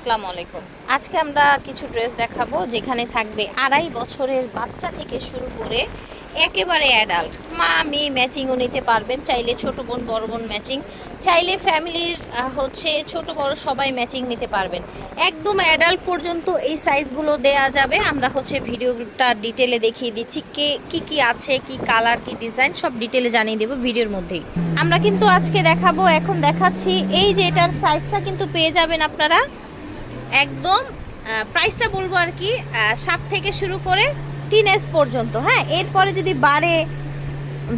আসসালামু আলাইকুম। আজকে আমরা কিছু ড্রেস দেখাবো যেখানে থাকবে 2.5 বছরের বাচ্চা থেকে শুরু করে একেবারে অ্যাডাল্ট। মা মেয়ে ম্যাচিংও নিতে পারবেন, চাইলে ছোট বোন বড় বোন ম্যাচিং, চাইলে ফ্যামিলির ছোট বড় সবাই ম্যাচিং নিতে পারবেন। একদম অ্যাডাল্ট পর্যন্ত এই সাইজগুলো দেয়া যাবে। আমরা ভিডিওটা ডিটেলে দেখিয়ে দিচ্ছি কি আছে, কি কালার, কি ডিজাইন সব ডিটেলে জানিয়ে দেবো ভিডিওর মধ্যেই। আমরা কিন্তু আজকে দেখাবো, এখন দেখাচ্ছি এই যে এটার সাইজটা কিন্তু পেয়ে যাবেন আপনারা একদম প্রাইসটা বলবো আর কি 7 থেকে শুরু করে টিনেজ পর্যন্ত। হ্যাঁ, এরপরে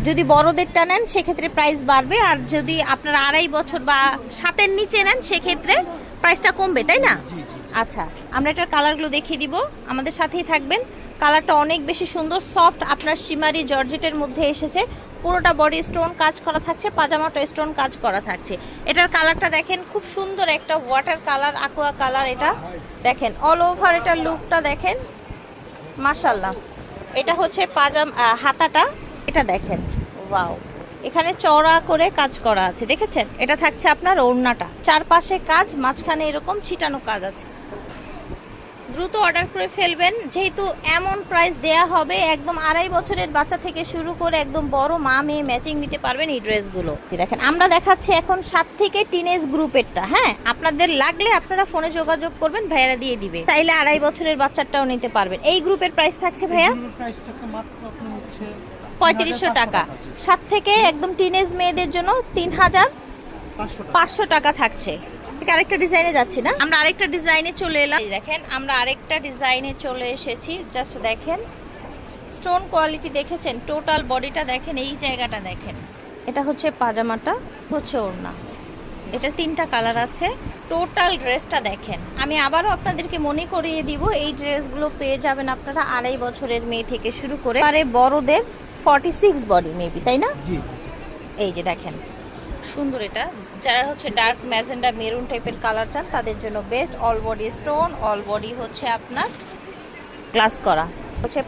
যদি বড়দেরটা নেন সেক্ষেত্রে প্রাইস বাড়বে, আর যদি আপনারা 2.5 বছর বা 7-এর নিচে নেন সেক্ষেত্রে প্রাইসটা কমবে, তাই না? আচ্ছা, আমরা এটার কালারগুলো দেখিয়ে দিব, আমাদের সাথেই থাকবেন। কালারটা অনেক বেশি সুন্দর, সফট আপনার শিমারি জর্জেটের মধ্যে এসেছে। পুরোটা বডি স্টোন কাজ করা থাকছে, পাজামাটা স্টোন কাজ করা থাকছে। এটার কালারটা দেখেন, খুব সুন্দর একটা ওয়াটার কালার, aqua কালার। এটা দেখেন অল ওভার এটার লুকটা দেখেন, মাশাআল্লাহ। এটা হচ্ছে হাতাটা, এটা দেখেন, ওয়াও, এখানে চওড়া করে কাজ করা আছে, দেখেছেন? এটা থাকছে আপনার ওড়নাটা, চারপাশে কাজ, মাঝখানে এরকম ছিটানো কাজ আছে। দ্রুত অর্ডার করে ফেলবেন, যেহেতু এমন প্রাইস দেয়া হবে। একদম 2.5 বছরের বাচ্চা থেকে শুরু করে একদম বড় মা মেয়ে ম্যাচিং নিতে পারবেন এই ড্রেসগুলো। দেখেন আমরা দেখাচ্ছি এখন 7 থেকে টিনেজ গ্রুপেরটা। হ্যাঁ, আপনাদের লাগলে আপনারা ফোনে যোগাযোগ করবেন, ভাইয়ারা দিয়ে দিবে। চাইলে 2.5 বছরের বাচ্চাটাও নিতে পারবেন। এই গ্রুপের প্রাইস থাকছে ভাইয়া 3500 টাকা। 7 থেকে একদম টিনেজ মেয়েদের জন্য 3500 টাকা থাকছে। আরেকটা ডিজাইনে যাচ্ছি না, আমরা আরেকটা ডিজাইনে চলে এলাম। দেখেন আমরা আরেকটা ডিজাইনে চলে এসেছি, জাস্ট দেখেন স্টোন কোয়ালিটি দেখেছেন, টোটাল বডিটা দেখেন, এই জায়গাটা দেখেন। এটা হচ্ছে পাজামাটা, হচ্ছে ওড়না। এটা 3টা কালার আছে। টোটাল ড্রেসটা দেখেন। আমি আবারও আপনাদেরকে মনে করিয়ে দিব, এই ড্রেসগুলো পেয়ে যাবেন আপনারা 2.5 বছরের মেয়ে থেকে শুরু করে আরে বড়দের 46 বডি মেবি, তাই না? এই যে দেখেন সুন্দর। এটা যারা ডার্ক ম্যাজেন্ডা মেরুন টাইপের কালার চান তাদের জন্য best. All body stone, all body আপনার গ্লাস করা।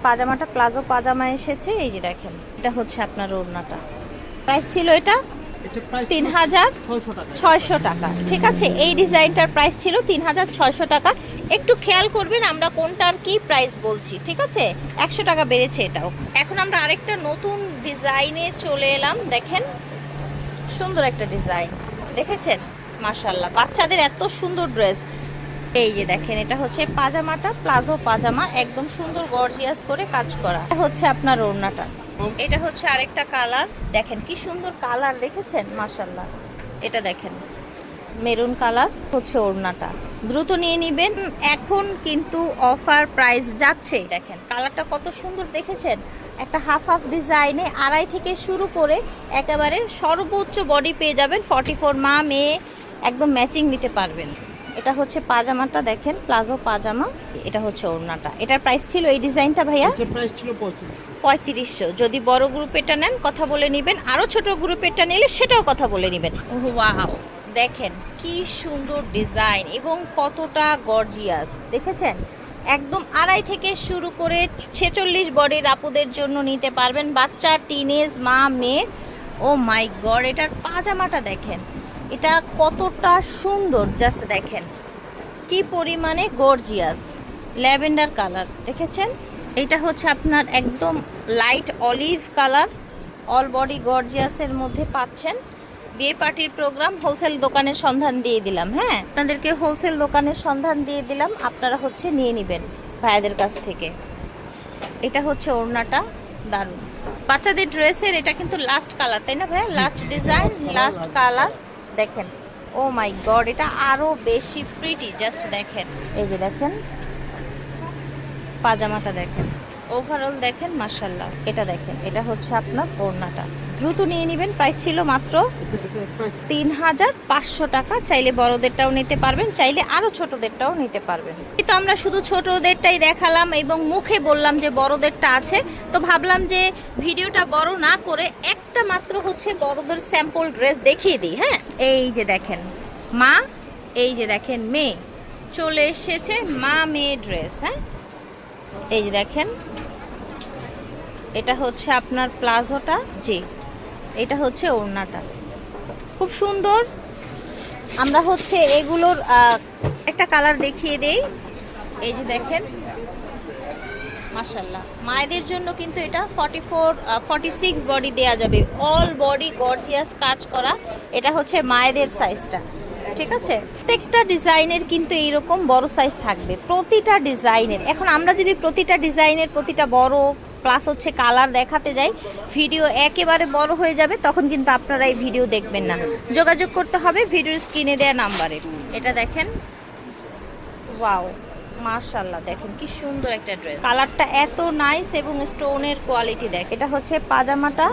পাজামাটা প্লাজো পাজামা এসেছে, এই যে দেখেন। এটা আপনার ওড়নাটা। প্রাইস ছিল এটা 3600 টাকা। ঠিক আছে, এই ডিজাইনটার প্রাইস ছিল 3600 টাকা। একটু খেয়াল করবেন আমরা কোনটার কি প্রাইস বলছি, ঠিক আছে? 100 টাকা বেড়েছে এটাও। এখন আমরা আরেকটা নতুন ডিজাইনে চলে এলাম। দেখেন সুন্দর একটা ডিজাইন, দেখেছেন? মাশাআল্লাহ, বাচ্চাদের এত সুন্দর ড্রেস। এই যে দেখেন, এটা পাজামাটা প্লাজো পাজামা, একদম সুন্দর গর্জিয়াস করে কাজ করা। এটা আপনার ওড়নাটা। এটা আরেকটা কালার, দেখেন কি সুন্দর কালার, দেখেছেন? মাশাআল্লাহ, এটা দেখেন মেরুন কালার, ওড়নাটা। দ্রুত নিয়ে নিবেন, এখন কিন্তু অফার প্রাইস যাচ্ছে। দেখেন কালারটা কত সুন্দর, দেখেছেন? একটা হাফ ডিজাইনে 2.5 থেকে শুরু করে একেবারে সর্বোচ্চ বডি পেয়ে যাবেন 44। মা মেয়ে একদম ম্যাচিং নিতে পারবেন। এটা পাজামাটা দেখেন, প্লাজো পাজামা। এটা ওড়নাটা। এটার প্রাইস ছিল, এই ডিজাইনটা ভাইয়া প্রাইস ছিল 3500। যদি বড় গ্রুপেরটা নেন কথা বলে নেবেন, আরো ছোট গ্রুপেরটা নিলে সেটাও কথা বলে নেবেন। ওয়াও, দেখেন কি সুন্দর ডিজাইন এবং কতটা গর্জিয়াস, দেখেছেন? একদম 2.5 থেকে শুরু করে 46 বডির আপুদের জন্য নিতে পারবেন, বাচ্চা, টিনেজ, মা মেয়ে। ও মাই গড, এটার পাজামাটা দেখেন, এটা কতটা সুন্দর, জাস্ট দেখেন কি পরিমাণে গর্জিয়াস। ল্যাভেন্ডার কালার, দেখেছেন? এটা আপনার একদম light olive colour, all body গর্জিয়াসের মধ্যে পাচ্ছেন। বিয়ে পার্টির প্রোগ্রাম, হোলসেল দোকানের সন্ধান দিয়ে দিলাম। হ্যাঁ, আপনাদেরকে হোলসেল দোকানের সন্ধান দিয়ে দিলাম, আপনারা নিয়ে নেবেন ভাইয়াদের কাছ থেকে। এটা ওড়নাটা, দারুণ। বাচ্চাদের ড্রেসের এটা কিন্তু লাস্ট কালার, তাই না ভাইয়া? Last design, last colour. দেখেন, ও মাই গড, এটা আরো বেশি প্রিটি, জাস্ট দেখেন। এই যে দেখেন পাজামাটা, দেখেন ওভারঅল, দেখেন মাশাআল্লাহ। এটা দেখেন, এটা আপনার ওড়নাটা। দ্রুত নিয়ে নেবেন, প্রাইস ছিল মাত্র 3500 টাকা। চাইলে বড়দেরটাও নিতে পারবেন, চাইলে আরো ছোটদেরটাও নিতে পারবেন। কিন্তু আমরা শুধু ছোটদেরটাই দেখালাম এবং মুখে বললাম যে বড়দেরটা আছে, তো ভাবলাম যে ভিডিওটা বড় না করে একটা মাত্র বড়দের স্যাম্পল ড্রেস দেখিয়ে দিই। হ্যাঁ, এই যে দেখেন মা, এই যে দেখেন মেয়ে, চলে এসেছে মা মেয়ে ড্রেস। হ্যাঁ, এই যে দেখেন, এটা আপনার প্লাজোটা, জি, এটা ওড়নাটা। খুব সুন্দর আমরা হচ্ছে এগুলোর একটা কালার দেখিয়ে দেই। এই যে দেখেন, মাশাআল্লাহ, মায়েদের জন্য কিন্তু এটা 46 বডি দেয়া যাবে, অল বডি গর্জিয়াস কাজ করা। এটা হচ্ছে মায়েদের সাইজটা, ঠিক আছে। প্রত্যেকটা ডিজাইনের কিন্তু এইরকম বড় সাইজ থাকবে, প্রতিটা ডিজাইনের। এখন আমরা যদি প্রতিটা ডিজাইনের প্রতিটা বড় প্লাস হচ্ছে কালার দেখাতে যাই, ভিডিও একেবারে বড় হয়ে যাবে, তখন কিন্তু আপনারা এই ভিডিও দেখবেন না। যোগাযোগ করতে হবে ভিডিওর স্ক্রিনে দেওয়া নাম্বারে। এটা দেখেন, ওয়াও, মাশাআল্লাহ, দেখেন কি সুন্দর একটা ড্রেস, কালারটা এত নাইস এবং স্টোনের কোয়ালিটি দেখ। এটা হচ্ছে পাজামাটা,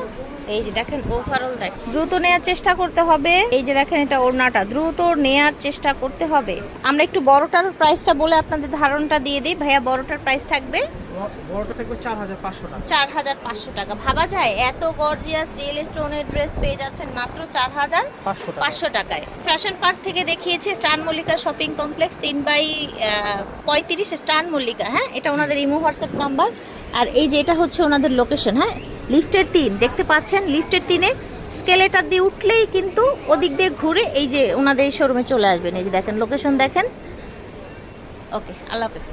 এই যে দেখেন ওভারঅল দেখ, দ্রুত নেয়ার চেষ্টা করতে হবে। এই যে দেখেন এটা ওড়নাটা, দ্রুত নেয়ার চেষ্টা করতে হবে। আমরা একটু বড়টার প্রাইসটা বলে আপনাদের ধারণাটা দিয়ে দিই। ভাইয়া, বড়টার প্রাইস থাকবে? বড়টা থাকবে 4500 টাকা। 4500 টাকা। ভাবা যায় এত গর্জিয়াস রিয়েল স্টোনের ড্রেস পেয়ে যাচ্ছেন মাত্র 4500 টাকায়। ফ্যাশন পার্ক থেকে দেখিয়েছে স্টান মল্লিকা শপিং কমপ্লেক্স 3/35 স্টান মল্লিকা। হ্যাঁ, এটা ওনাদের ইমো হোয়াটসঅ্যাপ নাম্বার। আর এই যে এটা হচ্ছে ওনাদের লোকেশন। হ্যাঁ, লিফটের 3 দেখতে পাচ্ছেন, লিফটের 3-এ স্কেলেটার দিয়ে উঠলেই কিন্তু ওদিক দিয়ে ঘুরে এই যে ওনাদের এই শোরুমে চলে আসবেন। এই যে দেখেন লোকেশন দেখেন। ওকে, আল্লাহ হাফেজ।